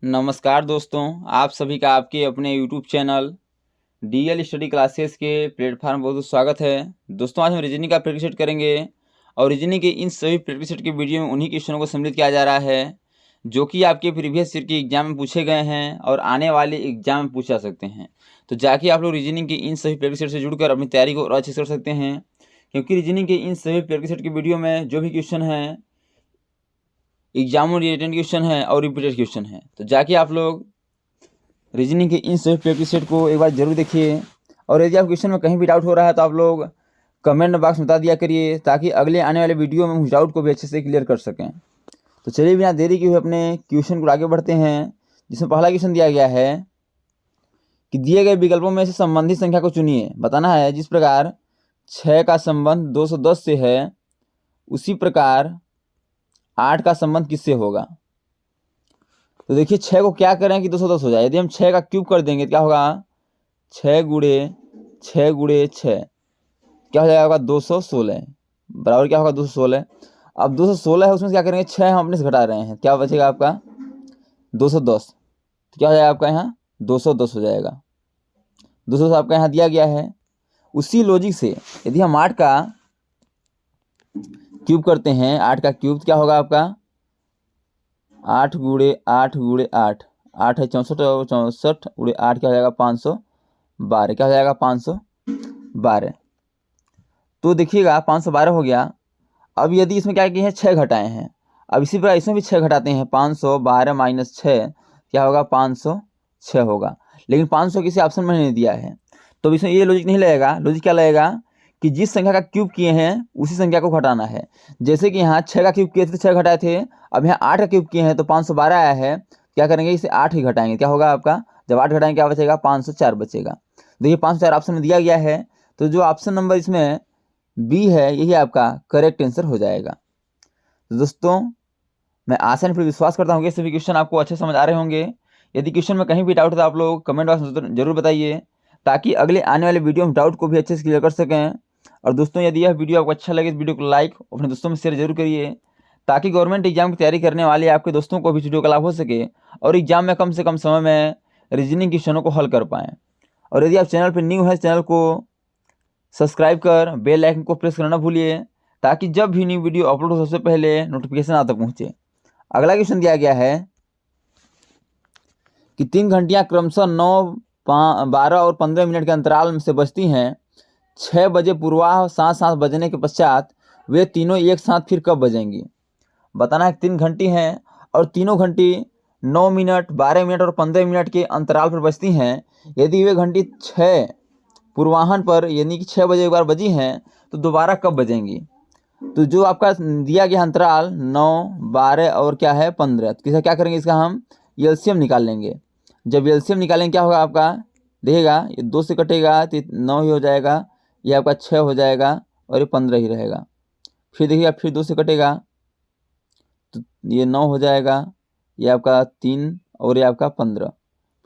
नमस्कार दोस्तों, आप सभी का आपके अपने YouTube channel DL study classes के प्लेटफॉर्म बहुत बहुत स्वागत है। दोस्तों, आज हम रीजनिंग का प्रैक्टिस सेट करेंगे और रीजनिंग के इन सभी प्रैक्टिस सेट के वीडियो में उन्हीं क्वेश्चनों को सम्मिलित किया जा रहा है जो कि आपके प्रीवियस ईयर के एग्जाम में पूछे गए हैं और आने वाले एग्जाम में पूछ जा सकते हैं। तो जाके आप लोग रीजनिंग के इन सभी प्रैक्टिस सेट से जुड़कर अपनी तैयारी को और अच्छे से कर सकते हैं, क्योंकि रीजनिंग के इन सभी प्रैक्टिस सेट के वीडियो में जो भी क्वेश्चन है एग्जाम रिलेटेड क्वेश्चन है और रिपीटेड क्वेश्चन है। तो जाके आप लोग रीजनिंग के इन सभी प्रैक्टिस सेट को एक बार जरूर देखिए, और यदि आप क्वेश्चन में कहीं भी डाउट हो रहा है तो आप लोग कमेंट बॉक्स में बता दिया करिए, ताकि अगले आने वाले वीडियो में उस डाउट को भी अच्छे से क्लियर कर सकें। तो चलिए बिना देरी किए हुए अपने क्वेश्चन को आगे बढ़ते हैं, जिसमें पहला क्वेश्चन दिया गया है कि दिए गए विकल्पों में से संबंधित संख्या को चुनिए। बताना है जिस प्रकार 6 का संबंध 210 से है, उसी प्रकार 8 का संबंध किससे होगा। तो देखिए 6 को क्या करें कि 210 हो जाए। यदि हम 6 का क्यूब कर देंगे तो क्या होगा, 6 गुणे 6 गुणे 6 क्या हो जाएगा, 216 बराबर क्या होगा 216। अब 216 है, उसमें क्या करेंगे 6 हम अपने से घटा रहे हैं, क्या बचेगा आपका 210। तो क्या हो जाएगा आपका यहाँ 210 हो जाएगा। 210 आपका यहाँ दिया गया है। उसी लॉजिक से यदि हम 8 का क्यूब करते हैं, 8 का क्यूब क्या होगा आपका 8 गुणे 8 गुणे 8, 8 है 64, 64 गुणे 8 क्या हो जाएगा 512, क्या हो जाएगा 512। तो देखिएगा 512 हो गया। अब यदि इसमें क्या किए हैं 6 घटाए हैं, अब इसी प्रकार इसमें भी 6 घटाते हैं, 512 माइनस 6 क्या होगा 506 होगा। लेकिन 500 किसी ऑप्शन में नहीं दिया है, तो इसमें ये लॉजिक नहीं लगेगा। लॉजिक क्या लगेगा कि जिस संख्या का क्यूब किए हैं उसी संख्या को घटाना है। जैसे कि यहाँ 6 का क्यूब किए थे तो 6 घटाए थे, अब यहाँ 8 का क्यूब किए हैं तो 512 आया है, क्या करेंगे इसे 8 ही घटाएंगे, क्या होगा आपका जब 8 घटाएंगे क्या बचेगा 504 बचेगा। देखिए 504 ऑप्शन में दिया गया है, तो जो ऑप्शन नंबर इसमें बी है यही आपका करेक्ट आंसर हो जाएगा। तो दोस्तों, मैं आसान पर विश्वास करता हूँ कि सभी क्वेश्चन आपको अच्छे समझ आ रहे होंगे। यदि क्वेश्चन में कहीं भी डाउट है तो आप लोग कमेंट बॉक्स में जरूर बताइए, ताकि अगले आने वाले वीडियो में डाउट को भी अच्छे से क्लियर कर सकें। और दोस्तों, यदि यह वीडियो आपको अच्छा लगे तो वीडियो को लाइक अपने दोस्तों में शेयर जरूर करिए, ताकि गवर्नमेंट एग्जाम की तैयारी करने वाले आपके दोस्तों को भी वीडियो का लाभ हो सके और एग्जाम में कम से कम समय में रीजनिंग क्वेश्चनों को हल कर पाएँ। और यदि आप चैनल पर न्यू है, चैनल को सब्सक्राइब कर बेल आइकन को प्रेस करना ना भूलिए, ताकि जब भी न्यू वीडियो अपलोड हो सबसे पहले नोटिफिकेशन आप तक पहुँचे। अगला क्वेश्चन दिया गया है कि 3 घंटियाँ क्रमशः 9, 12 और 15 मिनट के अंतराल से बजती हैं। 6 बजे पूर्वाह 7 बजने के पश्चात वे तीनों एक साथ फिर कब बजेंगी। बताना है 3 घंटी हैं और तीनों घंटी 9 मिनट, 12 मिनट और 15 मिनट के अंतराल पर बजती हैं। यदि वे घंटी 6 पूर्वाहन पर यानी कि 6 बजे एक बार बजी हैं तो दोबारा कब बजेंगी। तो जो आपका दिया गया अंतराल 9, 12 और क्या है 15, तो क्या करेंगे इसका हम एलसीएम निकाल लेंगे। जब एलसीएम निकालेंगे क्या होगा आपका, देखिएगा ये 2 से कटेगा तो 9 ही हो जाएगा, ये आपका 6 हो जाएगा और ये 15 ही रहेगा। फिर देखिएगा फिर 2 से कटेगा तो ये 9 हो जाएगा, ये आपका 3 और ये आपका 15।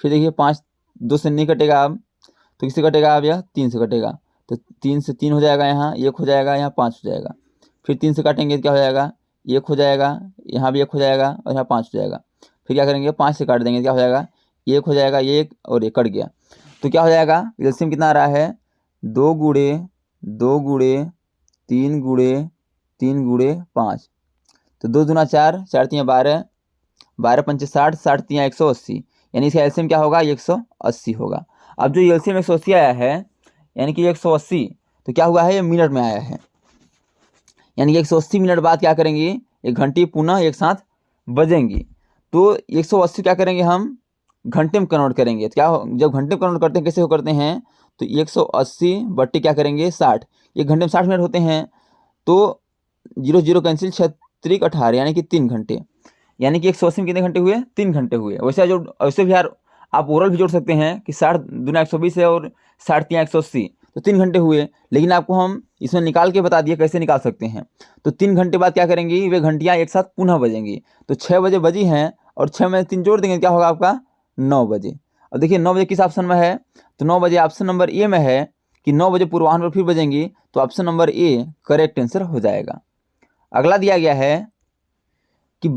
फिर देखिए 5, 2 से नहीं कटेगा अब, तो किससे कटेगा अब यह 3 से कटेगा, तो 3 से 3 हो जाएगा, यहाँ 1 हो जाएगा, यहाँ 5 हो जाएगा। फिर 3 से काटेंगे तो क्या हो जाएगा 1 हो जाएगा, यहाँ भी 1 हो जाएगा और यहाँ 5 हो जाएगा। फिर क्या करेंगे 5 से काट देंगे, क्या हो जाएगा 1 हो जाएगा, 1 और 1 कट गया। तो क्या हो जाएगा एलसीएम कितना आ रहा है 2 गुणे 2 गुणे 3 गुणे 3 गुणे 5, तो 2 दूना 4, 4 3 12, 12 पंचे 60, 60 3 180, यानी इसका एलसीएम क्या होगा 180 होगा। अब जो एलसीएम 180 आया है यानी कि 180, तो क्या हुआ है ये मिनट में आया है, यानी कि 180 मिनट बाद क्या करेंगे एक घंटी पुनः एक साथ बजेंगी। तो 180 क्या करेंगे हम घंटे में कन्वर्ट करेंगे। तो क्या जब घंटे में कन्वर्ट करते हैं कैसे हो करते हैं, तो 180 बट्टे क्या करेंगे 60, एक घंटे में 60 मिनट होते हैं, तो 0 0 कैंसिल, 6 3 18 यानी कि 3 घंटे, यानी कि 180 में कितने घंटे हुए 3 घंटे हुए। वैसे भी यार आप ओरल भी जोड़ सकते हैं कि 60 दूना 120 है और 60 3 180, तो 3 घंटे हुए। लेकिन आपको हम इसमें निकाल के बता दिए कैसे निकाल सकते हैं। तो 3 घंटे बाद क्या करेंगी वे घंटियाँ एक साथ पुनः बजेंगी। तो 6 बजे बजी हैं और 6 में 3 जोड़ देंगे, क्या होगा आपका 9 बजे। अब देखिए 9 बजे किस ऑप्शन में है, तो 9 बजे ऑप्शन नंबर ए में है कि 9 बजे पूर्वाह्न पर फिर बजेंगी, तो option number A correct answer हो जाएगा। अगला दिया गया है कि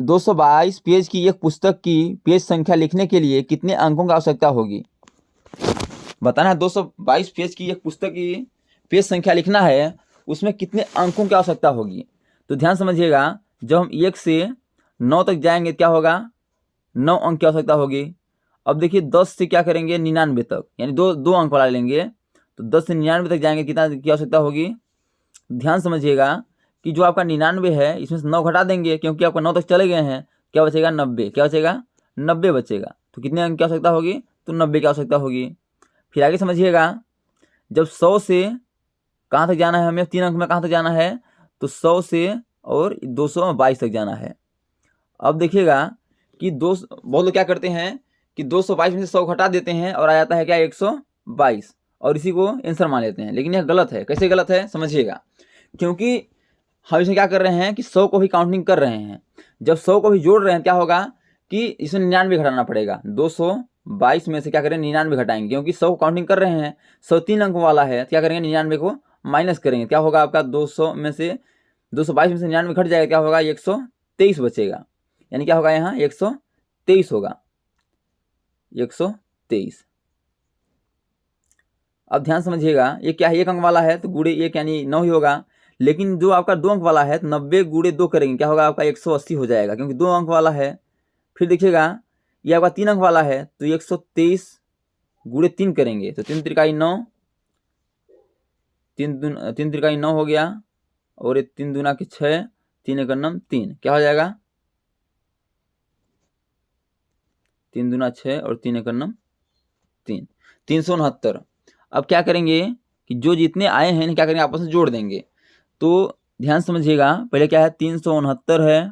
222 पेज की एक पुस्तक की पेज संख्या लिखने के लिए कितने अंकों की आवश्यकता होगी। बताना है 222 पेज की एक पुस्तक की पेज संख्या लिखना है, उसमें कितने अंकों की आवश्यकता होगी। तो ध्यान समझिएगा, जब हम 1 से 9 तक जाएंगे क्या होगा, 9 अंक की आवश्यकता होगी। अब देखिए 10 से क्या करेंगे 99 तक, यानी दो अंक वाला लेंगे, तो 10 से 99 तक जाएंगे, कितना की आवश्यकता होगी। ध्यान समझिएगा कि जो आपका 99 है इसमें से 9 घटा देंगे, क्योंकि आपका 9 तक चले गए हैं, क्या बचेगा 90, क्या बचेगा 90 बचेगा। तो कितने अंक की आवश्यकता होगी, तो 90 की आवश्यकता होगी। फिर आगे समझिएगा, जब 100 से कहाँ तक जाना है हमें, 3 अंक में कहाँ तक जाना है, तो 100 से और 222 तक जाना है। अब देखिएगा कि बहुत लोग क्या करते हैं कि 222 में से 100 घटा देते हैं और आ जाता है क्या 122, और इसी को आंसर मान लेते हैं, लेकिन यह गलत है। कैसे गलत है समझिएगा, क्योंकि हम इसमें क्या कर रहे हैं कि 100 को भी काउंटिंग कर रहे हैं। जब 100 को भी जोड़ रहे हैं क्या होगा कि इसमें 99 घटाना पड़ेगा। 222 में से क्या करें 99 घटाएंगे, क्योंकि 100 को काउंटिंग कर रहे हैं, 100 3 अंक वाला है, क्या करेंगे 99 को माइनस करेंगे, क्या होगा आपका 200 में से 222 में से 99 घट जाएगा, क्या होगा 123 बचेगा, यानी क्या होगा यहाँ 123 होगा, 123। अब ध्यान समझिएगा, ये क्या है 1 अंक वाला है तो गुणे 1 यानी 9 ही होगा, लेकिन जो आपका 2 अंक वाला है तो 90 गुणे 2 करेंगे, क्या होगा आपका 180 हो जाएगा, क्योंकि 2 अंक वाला है। फिर देखिएगा ये आपका 3 अंक वाला है तो 123 गुणे 3 करेंगे, तो 3 त्रिकाई 9, 3 त्रिकाई 9 हो गया, और ये 3 दूना के 6, 3 एक 9 3, क्या हो जाएगा 3 दूना 6 और 3 एक 9 3, 369। अब क्या करेंगे कि जो जितने आए हैं क्या करेंगे आपस में जोड़ देंगे। तो ध्यान समझिएगा, पहले क्या है 369 है,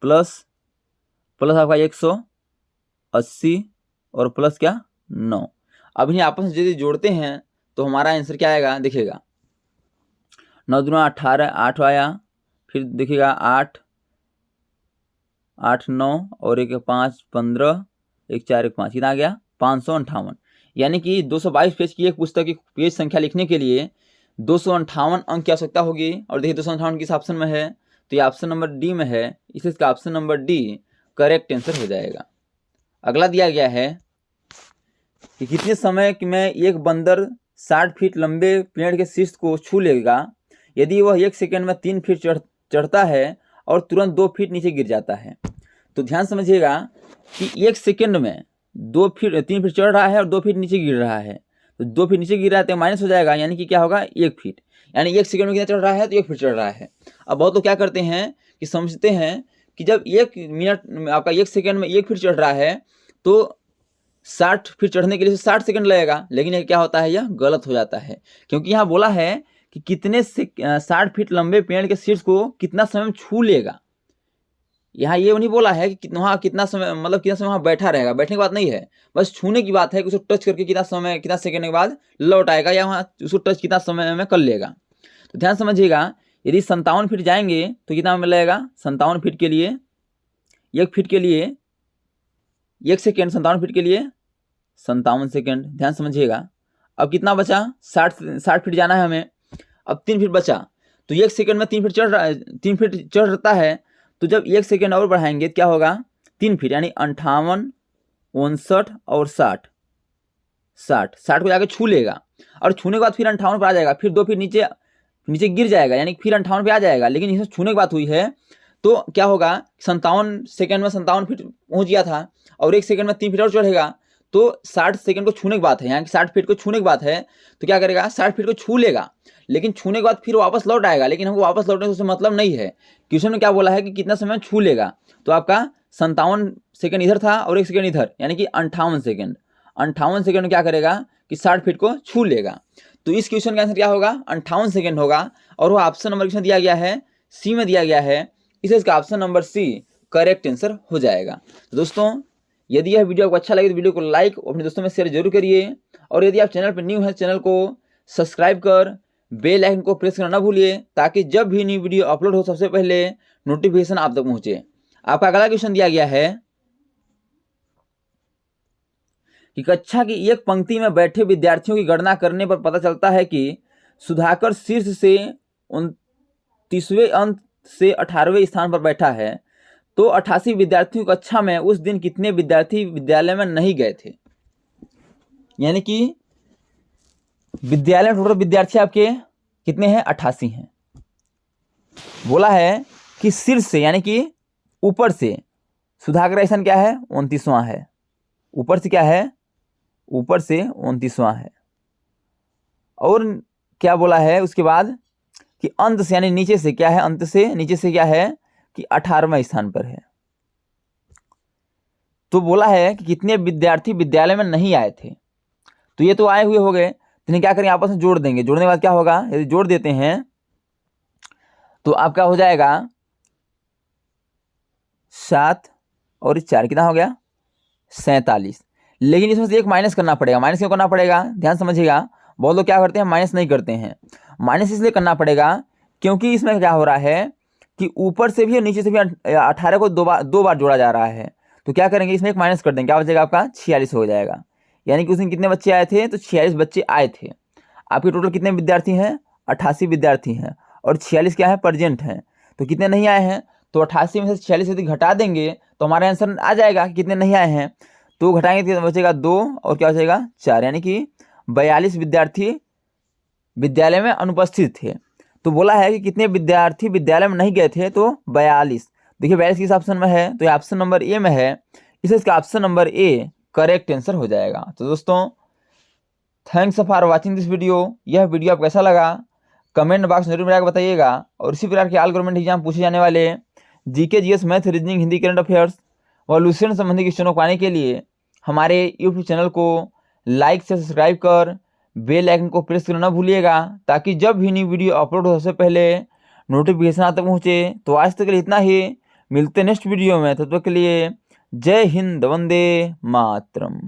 प्लस आपका 180 और प्लस क्या 9। अब इन्हें आपस में यदि जोड़ते हैं तो हमारा आंसर क्या आएगा, देखिएगा 9 दूना 18, 8 आया, फिर देखिएगा 8 8 9 और 1 5 15, 1 4 1 5, कितना आ गया 558। यानी कि 222 पेज की एक पुस्तक की पेज संख्या लिखने के लिए 258 अंक की आवश्यकता होगी। और देखिए 258 किस ऑप्शन में है, तो ये ऑप्शन नंबर डी में है, इसलिए इसका option number D correct answer हो जाएगा। अगला दिया गया है कि कितने समय में एक बंदर 60 फीट लंबे पेड़ के शीर्ष को छू लेगा यदि वह 1 सेकंड में 3 फीट चढ़ता है और तुरंत 2 फीट नीचे गिर जाता है। तो ध्यान समझिएगा कि 1 सेकंड में 3 फीट चढ़ रहा है और 2 फीट नीचे गिर रहा है, तो 2 फीट नीचे गिर रहा है तो माइनस हो जाएगा, यानी कि क्या होगा 1 फीट, यानी 1 सेकंड में कितना चढ़ रहा है तो 1 फीट चढ़ रहा है। अब बहुत लोग क्या करते हैं कि समझते हैं कि जब 1 मिनट आपका 1 सेकंड में 1 फीट चढ़ रहा है तो 60 फीट चढ़ने के लिए 60 सेकंड लगेगा, लेकिन ये क्या होता है, यह गलत हो जाता है, क्योंकि यहाँ बोला है कि कितने से 60 फीट लंबे पेड़ के शीर्ष को कितना समय में छू लेगा। यहाँ ये नहीं बोला है कि वहाँ कितना समय, मतलब कितना समय वहाँ बैठा रहेगा, बैठने की बात नहीं है, बस छूने की बात है कि उसको टच करके कितना समय, कितना सेकंड के बाद लौट आएगा, या वहाँ उसको टच कितना समय में कर लेगा। तो ध्यान समझिएगा, यदि 57 फीट जाएंगे तो कितना मिलेगा 57 फीट के लिए, 1 फीट के लिए 1 सेकेंड, 57 फीट के लिए 57 सेकेंड। ध्यान समझिएगा, अब कितना बचा 60 फीट जाना है हमें, अब 3 फीट बचा, तो 1 सेकेंड में 3 फीट चढ़ रहा है, 3 फीट चढ़ रहता है, तो जब 1 सेकेंड और बढ़ाएंगे क्या होगा 3 फीट, यानी 58 59 और 60 को जाके छू लेगा, और छूने के बाद फिर 58 पर आ जाएगा, फिर 2 फीट नीचे गिर जाएगा, यानी फिर 58 पे आ जाएगा। लेकिन इसमें छूने की बात हुई है तो क्या होगा 57 सेकेंड में 57 फीट पहुंच गया था, और 1 सेकेंड में 3 फीट और चढ़ेगा, तो 60 सेकेंड को छूने की बात है, यानी 60 फीट को छूने की बात है, तो क्या करेगा 60 फीट को छू लेगा, लेकिन छूने के बाद फिर वापस लौट आएगा, लेकिन हमको वापस लौटने से उससे मतलब नहीं है। क्वेश्चन में क्या बोला है कि कितना समय छू लेगा, तो आपका 57 सेकेंड इधर था और 1 सेकेंड इधर, यानी कि 58 सेकेंड। 58 सेकेंड में क्या करेगा कि 60 फीट को छू लेगा। तो इस क्वेश्चन का आंसर क्या होगा 58 सेकेंड होगा, और वो ऑप्शन नंबर किसमें दिया गया है, सी में दिया गया है, इसलिए इसका option number C correct answer हो जाएगा। तो दोस्तों यदि यह वीडियो आपको अच्छा लगे तो वीडियो को लाइक और अपने दोस्तों में शेयर जरूर करिए, और यदि आप चैनल पर न्यू है चैनल को सब्सक्राइब कर बेल आइकन को प्रेस करना ना भूलिए, ताकि जब भी न्यू वीडियो अपलोड हो सबसे पहले नोटिफिकेशन आप तक पहुंचे। आपका अगला क्वेश्चन दिया गया है कि कक्षा की एक पंक्ति में बैठे विद्यार्थियों की गणना करने पर पता चलता है कि सुधाकर शीर्ष से 29वें अंक से 18वें स्थान पर बैठा है, तो 88 विद्यार्थियों की कक्षा में उस दिन कितने विद्यार्थी विद्यालय में नहीं गए थे? यानी कि विद्यालय में टोटल विद्यार्थी आपके कितने हैं? 88 हैं। बोला है कि शीर्ष से यानी कि ऊपर से सुधाकर स्थान क्या है? 29वां है। ऊपर से क्या है? ऊपर से 29वां है। और क्या बोला है उसके बाद कि अंत से यानी नीचे से क्या है? अंत से नीचे से क्या है कि 18वें स्थान पर है। तो बोला है कि कितने विद्यार्थी विद्यालय में नहीं आए थे, तो ये तो आए हुए हो गए, तो इन्हें क्या करेंगे? आपस में जोड़ देंगे। जोड़ने के बाद क्या होगा? यदि जोड़ देते हैं तो आपका हो जाएगा 7 और 4 कितना हो गया? 47। लेकिन इसमें से एक माइनस करना पड़ेगा। माइनस क्यों करना पड़ेगा? ध्यान समझिएगा। बहुत लोग क्या करते हैं? माइनस नहीं करते हैं। माइनस इसलिए करना पड़ेगा क्योंकि इसमें क्या हो रहा है कि ऊपर से भी और नीचे से भी 18 को दो बार जोड़ा जा रहा है। तो क्या करेंगे? इसमें एक माइनस कर देंगे। क्या हो जाएगा? आपका 46 हो जाएगा। यानी कि उस दिन कितने बच्चे आए थे? तो 46 बच्चे आए थे। आपके टोटल कितने विद्यार्थी हैं? 88 विद्यार्थी हैं और 46 क्या है? प्रेजेंट हैं। तो कितने नहीं आए हैं? तो 88 में से 46 यदि घटा देंगे तो हमारा आंसर आ जाएगा कि कितने नहीं आए हैं। तो घटाएंगे तो बचेगा 2 और क्या बचेगा? 4, यानी कि 42 विद्यार्थी विद्यालय में अनुपस्थित थे। तो बोला है कि कितने विद्यार्थी विद्यालय में नहीं गए थे? तो 42। देखिए 42 किस ऑप्शन में है? तो ये ऑप्शन नंबर ए में है, इसलिए इसका option number A correct answer हो जाएगा। तो दोस्तों thanks for watching this video. यह वीडियो आपको कैसा लगा कमेंट बॉक्स में जरूर मेरा बताइएगा। और इसी प्रकार के ऑल गवर्नमेंट एग्जाम पूछे जाने वाले GK, GS, math, reasoning, Hindi, current affairs व लूसेंट संबंधी क्वेश्चनों को पाने के लिए हमारे यूट्यूब चैनल को लाइक से सब्सक्राइब कर बेल आइकन को प्रेस करना न भूलिएगा, ताकि जब भी न्यू वीडियो अपलोड हो सबसे पहले नोटिफिकेशन आप तक पहुँचे। तो आज तक के लिए इतना ही, मिलते नेक्स्ट वीडियो में। तब तक के लिए जय हिंद, वंदे मातरम।